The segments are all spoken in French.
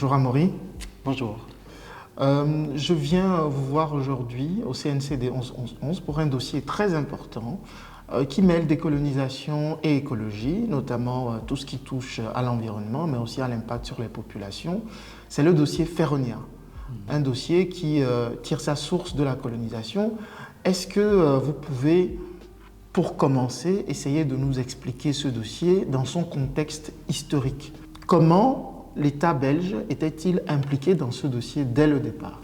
Bonjour Amaury. Bonjour. Je viens vous voir aujourd'hui au CNCD 1111 pour un dossier très important qui mêle décolonisation et écologie, notamment tout ce qui touche à l'environnement, mais aussi à l'impact sur les populations. C'est le dossier Feronia, un dossier qui tire sa source de la colonisation. Est-ce que vous pouvez, pour commencer, essayer de nous expliquer ce dossier dans son contexte historique? Comment l'État belge était-il impliqué dans ce dossier dès le départ?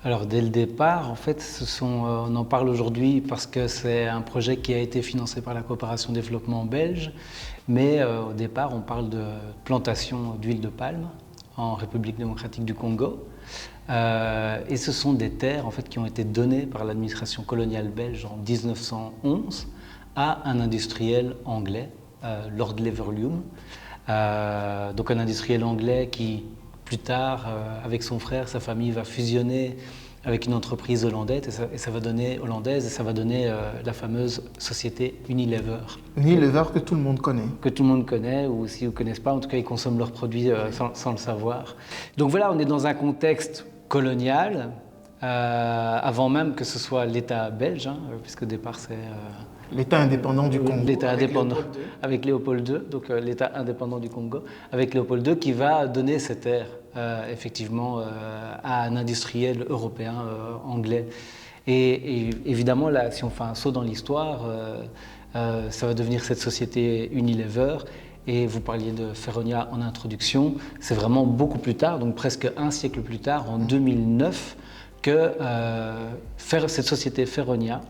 Alors dès le départ, en fait, on en parle aujourd'hui parce que c'est un projet qui a été financé par la coopération développement belge, mais au départ on parle de plantation d'huile de palme en République démocratique du Congo. Et ce sont des terres en fait, qui ont été données par l'administration coloniale belge en 1911 à un industriel anglais, Lord Leverhulme. Donc un industriel anglais qui, plus tard, avec son frère, sa famille, va fusionner avec une entreprise hollandaise et ça va donner la fameuse société Unilever. Unilever que tout le monde connaît. Que tout le monde connaît, ou si vous ne connaissez pas, en tout cas ils consomment leurs produits sans le savoir. Donc voilà, on est dans un contexte colonial, avant même que ce soit l'État belge, puisqu'au départ c'est... L'État indépendant du Congo. L'État indépendant avec Léopold II, donc l'État indépendant du Congo, avec Léopold II qui va donner ces terres effectivement à un industriel européen anglais. Et évidemment, là, si on fait un saut dans l'histoire, ça va devenir cette société Unilever. Et vous parliez de Feronia en introduction, c'est vraiment beaucoup plus tard, donc presque un siècle plus tard, en 2009, que cette société Feronia,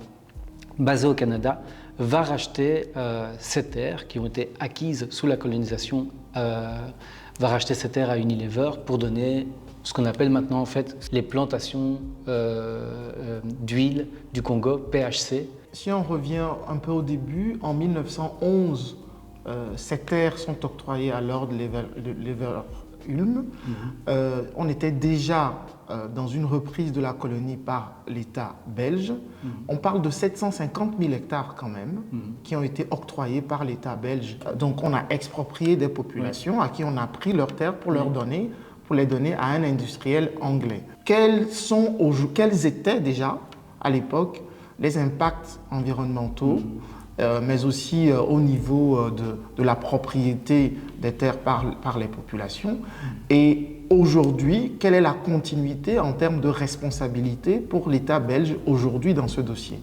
basée au Canada, va racheter ces terres qui ont été acquises sous la colonisation, va racheter ces terres à Unilever pour donner ce qu'on appelle maintenant en fait les plantations d'huile du Congo, PHC. Si on revient un peu au début, en 1911, ces terres sont octroyées à Lord Leverhulme. On était déjà dans une reprise de la colonie par l'État belge. On parle de 750 000 hectares quand même qui ont été octroyés par l'État belge. Donc on a exproprié des populations à qui on a pris leurs terres pour les donner à un industriel anglais. Quels étaient déjà à l'époque les impacts environnementaux mais aussi au niveau de la propriété des terres par les populations. Et aujourd'hui, quelle est la continuité en termes de responsabilité pour l'État belge aujourd'hui dans ce dossier?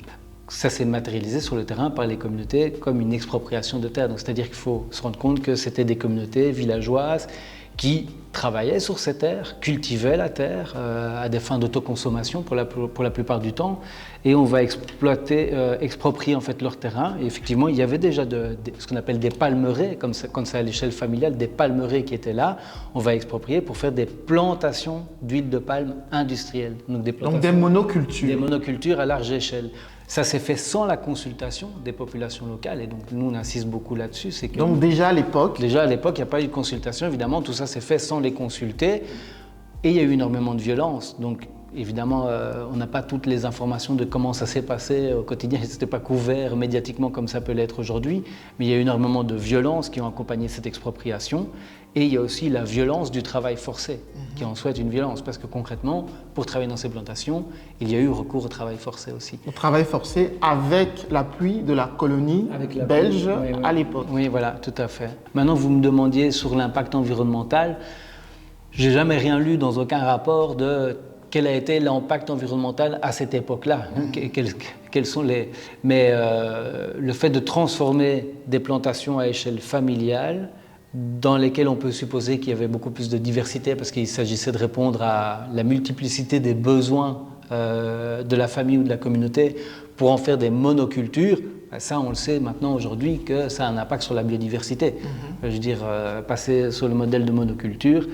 Ça s'est matérialisé sur le terrain par les communautés comme une expropriation de terres. C'est-à-dire qu'il faut se rendre compte que c'était des communautés villageoises qui travaillaient sur ces terres, cultivaient la terre à des fins d'autoconsommation pour la plupart du temps, et on va exproprier en fait leur terrain. Et effectivement, il y avait déjà ce qu'on appelle des palmeraies, comme c'est à l'échelle familiale, des palmeraies qui étaient là. On va exproprier pour faire des plantations d'huile de palme industrielle. Donc des monocultures. Des monocultures à large échelle. Ça s'est fait sans la consultation des populations locales, et donc nous on insiste beaucoup là-dessus. Donc déjà à l'époque, il n'y a pas eu de consultation, évidemment, tout ça s'est fait sans les consulter, et il y a eu énormément de violence. Donc évidemment, on n'a pas toutes les informations de comment ça s'est passé au quotidien, ce n'était pas couvert médiatiquement comme ça peut l'être aujourd'hui, mais il y a eu énormément de violences qui ont accompagné cette expropriation, et il y a aussi la violence du travail forcé, qui en soit une violence, parce que concrètement, pour travailler dans ces plantations, il y a eu recours au travail forcé aussi. Au travail forcé avec l'appui de la colonie belge à l'époque. Oui, voilà, tout à fait. Maintenant, vous me demandiez sur l'impact environnemental. Je n'ai jamais rien lu dans aucun rapport de quel a été l'impact environnemental à cette époque-là. Quels sont Mais le fait de transformer des plantations à échelle familiale, dans lesquelles on peut supposer qu'il y avait beaucoup plus de diversité parce qu'il s'agissait de répondre à la multiplicité des besoins de la famille ou de la communauté pour en faire des monocultures, ça on le sait maintenant aujourd'hui que ça a un impact sur la biodiversité. Je veux dire, passer sur le modèle de monoculture,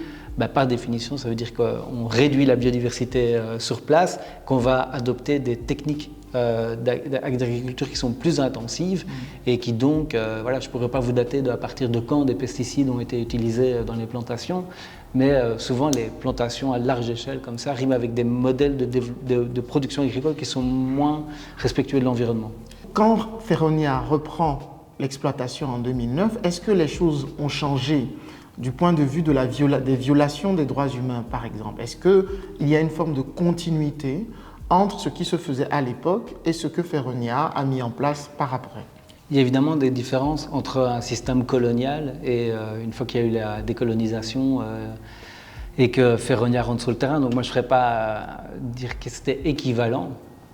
par définition ça veut dire qu'on réduit la biodiversité sur place, qu'on va adopter des techniques d'agriculture qui sont plus intensives et qui donc, je ne pourrais pas vous dater à partir de quand des pesticides ont été utilisés dans les plantations, mais souvent les plantations à large échelle comme ça riment avec des modèles de production agricole qui sont moins respectueux de l'environnement. Quand Feronia reprend l'exploitation en 2009, est-ce que les choses ont changé du point de vue de des violations des droits humains, par exemple? Est-ce qu'il y a une forme de continuité entre ce qui se faisait à l'époque et ce que Feronia a mis en place par après? Il y a évidemment des différences entre un système colonial et une fois qu'il y a eu la décolonisation et que Feronia rentre sur le terrain. Donc moi je ne ferais pas dire que c'était équivalent.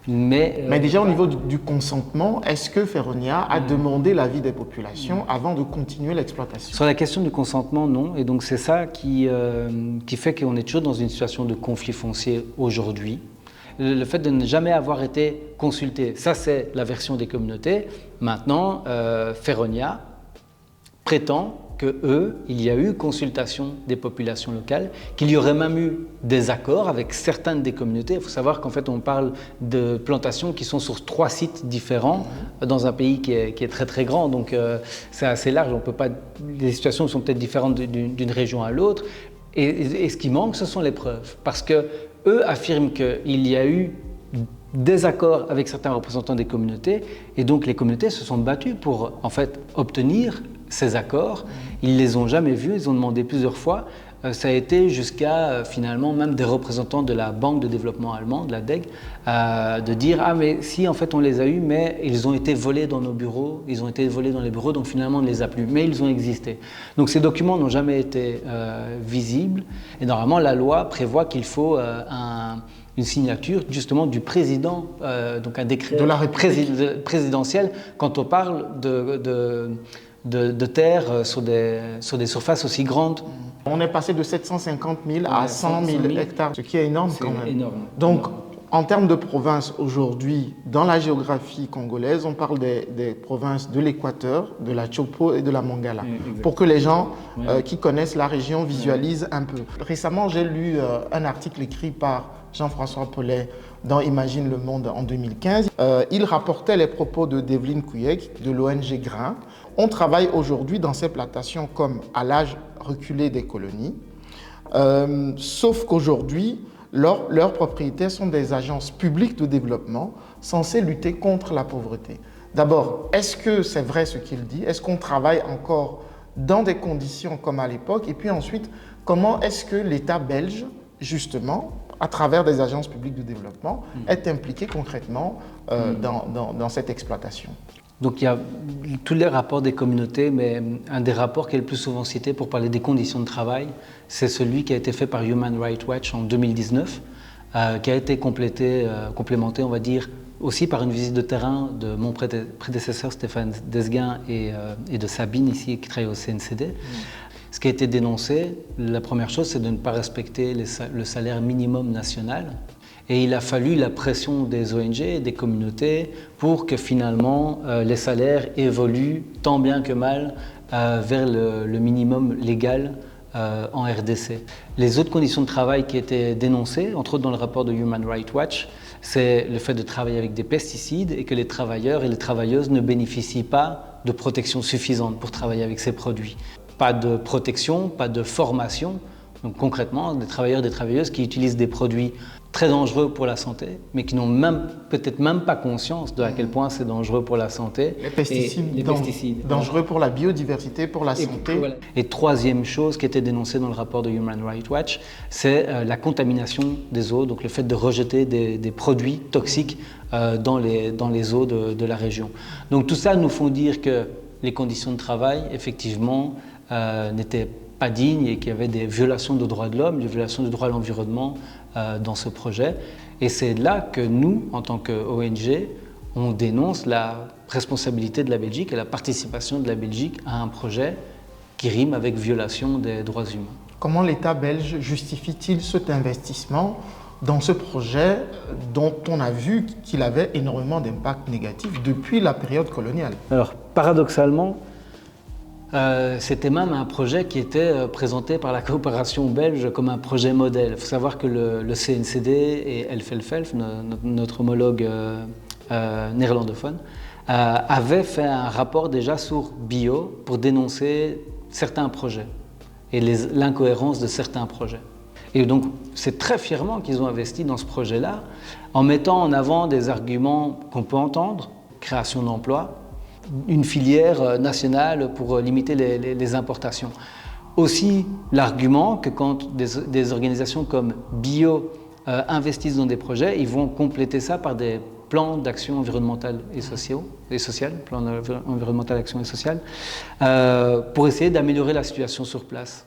Mais déjà au niveau du consentement, est-ce que Feronia a demandé l'avis des populations avant de continuer l'exploitation? Sur la question du consentement, non. Et donc c'est ça qui fait qu'on est toujours dans une situation de conflit foncier aujourd'hui. Le fait de ne jamais avoir été consulté, ça c'est la version des communautés. Maintenant, Feronia prétend qu'il y a eu consultation des populations locales, qu'il y aurait même eu des accords avec certaines des communautés. Il faut savoir qu'en fait on parle de plantations qui sont sur 3 sites différents dans un pays qui est très très grand, donc c'est assez large. On peut pas, les situations sont peut-être différentes d'une région à l'autre, et ce qui manque, ce sont les preuves, parce que eux affirment qu'il y a eu des accords avec certains représentants des communautés, et donc les communautés se sont battues pour en fait obtenir ces accords. Ils ne les ont jamais vus, ils ont demandé plusieurs fois. Ça a été jusqu'à finalement même des représentants de la Banque de développement allemande, la DEG, de dire « Ah mais si, en fait on les a eus, mais ils ont été volés dans nos bureaux, ils ont été volés dans les bureaux, donc finalement on ne les a plus, mais ils ont existé. » Donc ces documents n'ont jamais été visibles, et normalement la loi prévoit qu'il faut une signature justement du président, donc un décret présidentiel quand on parle de terres sur des surfaces aussi grandes. On est passé de 750 000 à 100 000 hectares, ce qui est énorme quand même. Énorme. Donc, en termes de provinces, aujourd'hui, dans la géographie congolaise, on parle des provinces de l'Équateur, de la Chopo et de la Mongala, pour que les gens qui connaissent la région visualisent un peu. Récemment, j'ai lu un article écrit par Jean-François Paulet dans Imagine le Monde en 2015. Il rapportait les propos de Develyne Kouyek de l'ONG Grain. On travaille aujourd'hui dans ces plantations comme à l'âge reculé des colonies, sauf qu'aujourd'hui, leurs propriétaires sont des agences publiques de développement censées lutter contre la pauvreté. D'abord, est-ce que c'est vrai ce qu'il dit? Est-ce qu'on travaille encore dans des conditions comme à l'époque? Et puis ensuite, comment est-ce que l'État belge, justement, à travers des agences publiques de développement, est impliqué concrètement dans cette exploitation? Donc il y a tous les rapports des communautés, mais un des rapports qui est le plus souvent cité pour parler des conditions de travail, c'est celui qui a été fait par Human Rights Watch en 2019, qui a été complémenté, on va dire, aussi par une visite de terrain de mon prédécesseur Stéphane Desguin et de Sabine ici, qui travaille au CNCD. Ce qui a été dénoncé, la première chose, c'est de ne pas respecter le salaire minimum national. Et il a fallu la pression des ONG et des communautés pour que finalement les salaires évoluent tant bien que mal vers le minimum légal en RDC. Les autres conditions de travail qui étaient dénoncées, entre autres dans le rapport de Human Rights Watch, c'est le fait de travailler avec des pesticides et que les travailleurs et les travailleuses ne bénéficient pas de protection suffisante pour travailler avec ces produits. Pas de protection, pas de formation. Donc concrètement, des travailleurs et des travailleuses qui utilisent des produits très dangereux pour la santé, mais qui n'ont peut-être même pas conscience de à quel point c'est dangereux pour la santé. Les pesticides, dangereux pour la biodiversité, pour la santé. Voilà. Et troisième chose qui était dénoncée dans le rapport de Human Rights Watch, c'est la contamination des eaux, donc le fait de rejeter des produits toxiques dans les eaux de la région. Donc tout ça nous font dire que les conditions de travail, effectivement, n'étaient pas dignes et qu'il y avait des violations de droits de l'homme, des violations de droits de l'environnement dans ce projet. Et c'est là que nous, en tant qu'ONG, on dénonce la responsabilité de la Belgique et la participation de la Belgique à un projet qui rime avec violation des droits humains. Comment l'État belge justifie-t-il cet investissement dans ce projet dont on a vu qu'il avait énormément d'impact négatif depuis la période coloniale? Alors, paradoxalement, c'était même un projet qui était présenté par la coopération belge comme un projet modèle. Il faut savoir que le CNCD et Elf, notre homologue néerlandophone, avaient fait un rapport déjà sur bio pour dénoncer certains projets et l'incohérence de certains projets. Et donc, c'est très fièrement qu'ils ont investi dans ce projet-là en mettant en avant des arguments qu'on peut entendre, création d'emplois, une filière nationale pour limiter les importations. aussi l'argument que quand des organisations comme Bio investissent dans des projets, ils vont compléter ça par des plans d'action environnementale et sociale, plan environnemental, action et sociale, pour essayer d'améliorer la situation sur place.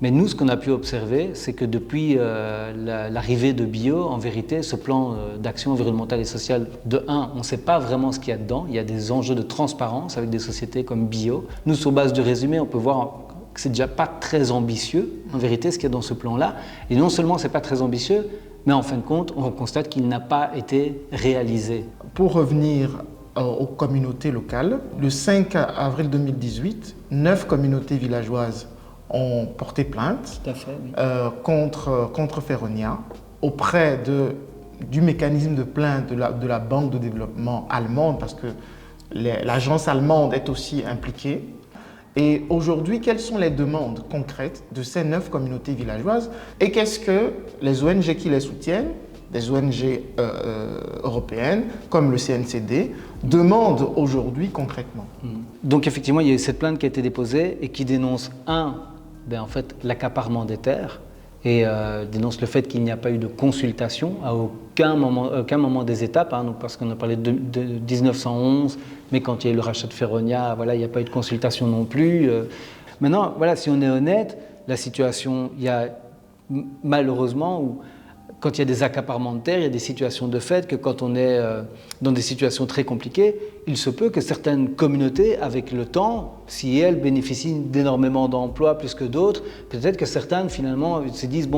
Mais nous, ce qu'on a pu observer, c'est que depuis l'arrivée de Bio, en vérité, ce plan d'action environnementale et sociale, on ne sait pas vraiment ce qu'il y a dedans. Il y a des enjeux de transparence avec des sociétés comme Bio. Nous, sur base du résumé, on peut voir que c'est déjà pas très ambitieux, en vérité, ce qu'il y a dans ce plan-là. Et non seulement c'est pas très ambitieux, mais en fin de compte, on constate qu'il n'a pas été réalisé. Pour revenir aux communautés locales, le 5 avril 2018, 9 communautés villageoises ont porté plainte contre Feronia auprès du mécanisme de plainte de la Banque de développement allemande, parce que l'agence allemande est aussi impliquée. Et aujourd'hui, quelles sont les demandes concrètes de ces 9 communautés villageoises et qu'est-ce que les ONG qui les soutiennent, des ONG européennes comme le CNCD, demandent aujourd'hui concrètement? Donc effectivement, il y a eu cette plainte qui a été déposée et qui dénonce en fait, l'accaparement des terres et dénonce le fait qu'il n'y a pas eu de consultation à aucun moment des étapes, donc parce qu'on a parlé de 1911, mais quand il y a eu le rachat de Feronia, voilà, il n'y a pas eu de consultation non plus. Maintenant, voilà, si on est honnête, la situation, il y a malheureusement, quand il y a des accaparements de terres, il y a des situations de fait que quand on est dans des situations très compliquées, il se peut que certaines communautés, avec le temps, si elles bénéficient d'énormément d'emplois plus que d'autres, peut-être que certaines finalement se disent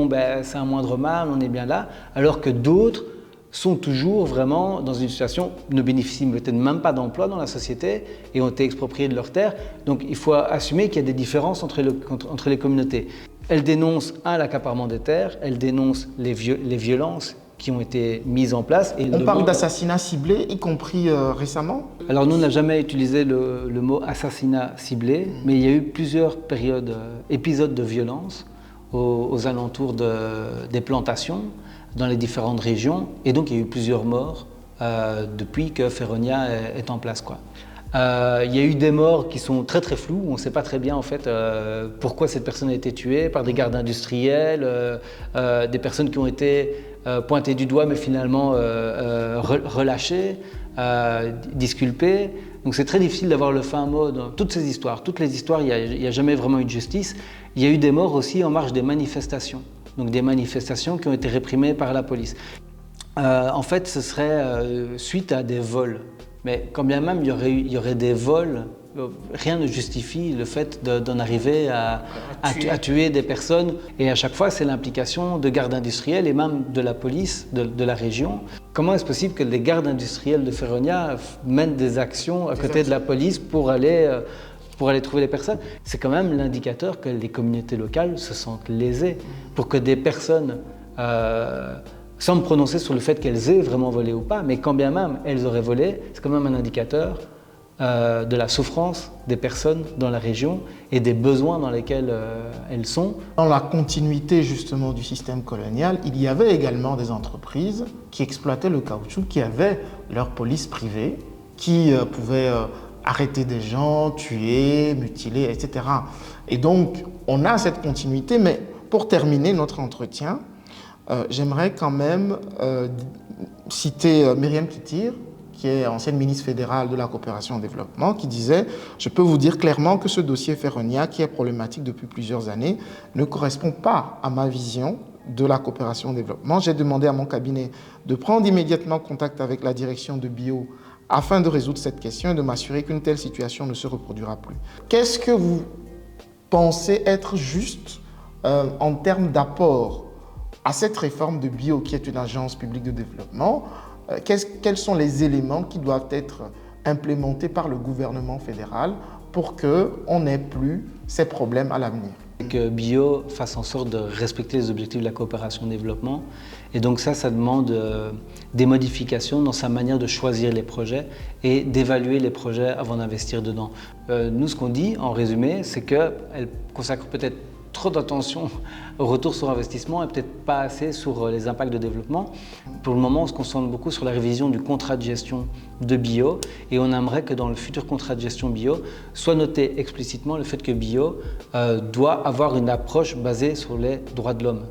c'est un moindre mal, on est bien là, alors que d'autres sont toujours vraiment dans une situation, ne bénéficient peut-être même pas d'emploi dans la société et ont été expropriés de leurs terres. Donc il faut assumer qu'il y a des différences entre les communautés. Elle dénonce l'accaparement des terres, elle dénonce les violences qui ont été mises en place. Et on parle d'assassinats ciblés, y compris récemment? Alors nous, on n'a jamais utilisé le mot assassinat ciblé, mais il y a eu plusieurs épisodes de violence aux alentours des plantations, dans les différentes régions, et donc il y a eu plusieurs morts depuis que Feronia est en place, quoi. Il y a eu des morts qui sont très très floues, on ne sait pas très bien en fait pourquoi cette personne a été tuée, par des gardes industriels, des personnes qui ont été pointées du doigt mais finalement relâchées, disculpées. Donc c'est très difficile d'avoir le fin mot dans toutes les histoires, il n'y a jamais vraiment eu de justice. Il y a eu des morts aussi en marge des manifestations, donc des manifestations qui ont été réprimées par la police. En fait, ce serait suite à des vols. Mais quand bien même il y aurait des vols, rien ne justifie le fait d'en arriver à tuer des personnes. Et à chaque fois, c'est l'implication de gardes industriels et même de la police de la région. Comment est-ce possible que les gardes industriels de Feronia mènent des actions à côté de la police pour aller trouver les personnes? C'est quand même l'indicateur que les communautés locales se sentent lésées. Pour que des personnes... sans me prononcer sur le fait qu'elles aient vraiment volé ou pas, mais quand bien même elles auraient volé, c'est quand même un indicateur de la souffrance des personnes dans la région et des besoins dans lesquels elles sont. Dans la continuité justement du système colonial, il y avait également des entreprises qui exploitaient le caoutchouc, qui avaient leur police privée, qui pouvaient arrêter des gens, tuer, mutiler, etc. Et donc, on a cette continuité, mais pour terminer notre entretien, j'aimerais quand même citer Myriam Kittir, qui est ancienne ministre fédérale de la coopération au développement, qui disait « Je peux vous dire clairement que ce dossier Feronia, qui est problématique depuis plusieurs années, ne correspond pas à ma vision de la coopération au développement. J'ai demandé à mon cabinet de prendre immédiatement contact avec la direction de Bio afin de résoudre cette question et de m'assurer qu'une telle situation ne se reproduira plus. » Qu'est-ce que vous pensez être juste en termes d'apport à cette réforme de Bio, qui est une agence publique de développement? Quels sont les éléments qui doivent être implémentés par le gouvernement fédéral pour qu'on n'ait plus ces problèmes à l'avenir? Que Bio fasse en sorte de respecter les objectifs de la coopération au développement. Et donc ça demande des modifications dans sa manière de choisir les projets et d'évaluer les projets avant d'investir dedans. Nous, ce qu'on dit, en résumé, c'est qu'elle consacre peut-être trop d'attention au retour sur investissement et peut-être pas assez sur les impacts de développement. Pour le moment, on se concentre beaucoup sur la révision du contrat de gestion de bio et on aimerait que dans le futur contrat de gestion bio soit noté explicitement le fait que bio doit avoir une approche basée sur les droits de l'homme.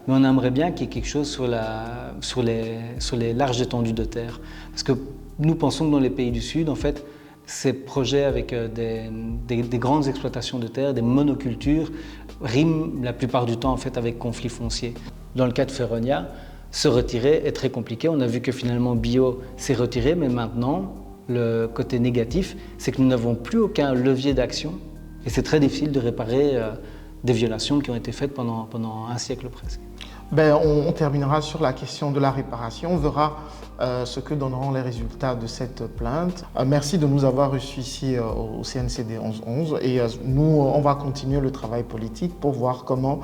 Mais on aimerait bien qu'il y ait quelque chose sur les larges étendues de terre. Parce que nous pensons que dans les pays du Sud, en fait, ces projets avec des grandes exploitations de terre, des monocultures, riment la plupart du temps en fait, avec conflits fonciers. Dans le cas de Feronia, se retirer est très compliqué. On a vu que finalement bio s'est retiré, mais maintenant, le côté négatif, c'est que nous n'avons plus aucun levier d'action et c'est très difficile de réparer des violations qui ont été faites pendant un siècle presque. On terminera sur la question de la réparation. On verra ce que donneront les résultats de cette plainte. Merci de nous avoir reçus ici au CNCD 1111 et nous, on va continuer le travail politique pour voir comment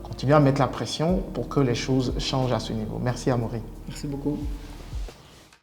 continuer à mettre la pression pour que les choses changent à ce niveau. Merci Amaury. Merci beaucoup.